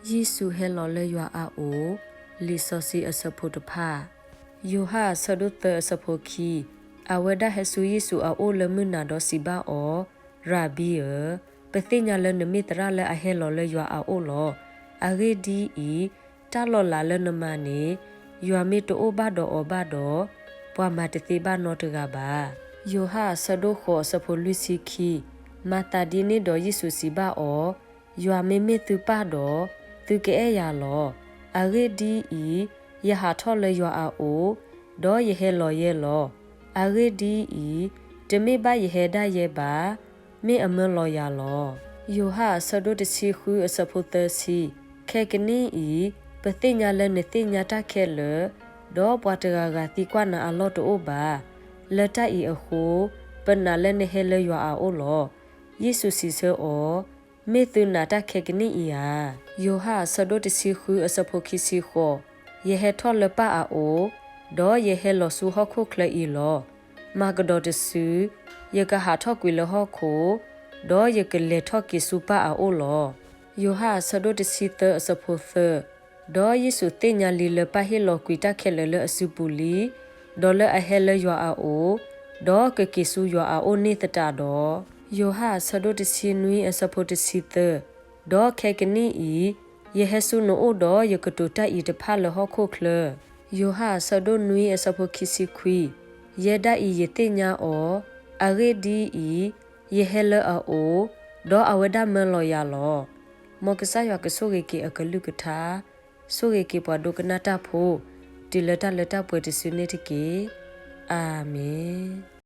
ယေစုဟဲလော်လေရွာအိုလီဆိုစီအစဖို့တဖာယိုဟာဆဒုတအစဖို့ခီအဝဒဟဆူယေစုအိုလမနာဒစီဘာအောရာဘီယပသိညာလနမီတရလအဟဲလော်လေရွာအိုလောအဂေဒီအီတာလော်လာလနမနီယွာမီတိုဘာဒောအဘာဒောပွာမတတိဘာနောတကပါယိုဟာဆဒုခောစဖိုလူစီခီမာတာဒီနီဒောယေစုစီဘာအောယွာမေမေတူပါဒောသူကဲရလောအဂေဒီအီယဟာထော်လေယွာအိုဒောယဟဲလော်ယေလောအဂေဒီအီတမေဘယဟဲဒါယေဘာမေအမလော်ယာလောယိုဟာဆဒုတစီခူအစဖိုတစီခဲကနီအီပသိညာလနတိညာတခဲလဒေါ်ပွားတရာကတိကွာနာအလော့တိုဘာလတအီအခုပနာလနဟဲလယွာအိုလောယေစုစီဆောမေသူနာတခဲကနီအီယာယိုဟာဆဒုတစီခူအစဖိုခီစီခောယေဟထောလပအိုဒေါ်ယေဟလောဆူဟခုခလအီလောမာဂဒေါ်တဆူယေကဟာထောကွေလဟခိုဒေါ်ယေကလေထောကီဆူပါအိုလောယိုဟာဆဒုတစီတအစဖိုသဒေါ်ယေစုတင်ညာလီလပဟီလောကွီတခဲလလအစုပူလီဒေါ်လအဟဲလယွာအိုဒေါ်ကကီဆူယွာအိုနေတတာဒေါ်ယိုဟာဆဒုတစီနွီအစဖိုတစီတဒေါ်ခဲကနီအီယေဟဆုနိုအိုဒေါ်ယကတူတအီတဖလဟခုခလယိုဟာဆဒုနွီအစဖိုခီစီခွီယေဒါအီယေတင်ညာအောအဂေဒီအီယေဟဲလအိုဒေါ်အဝဒမလောယာလောမောကဆာယကဆုရေကီအကလုကထာဆုရေကီပွားဒုကနာတာဖိုတီလတာလတာပွေတစနေတကေအာမင်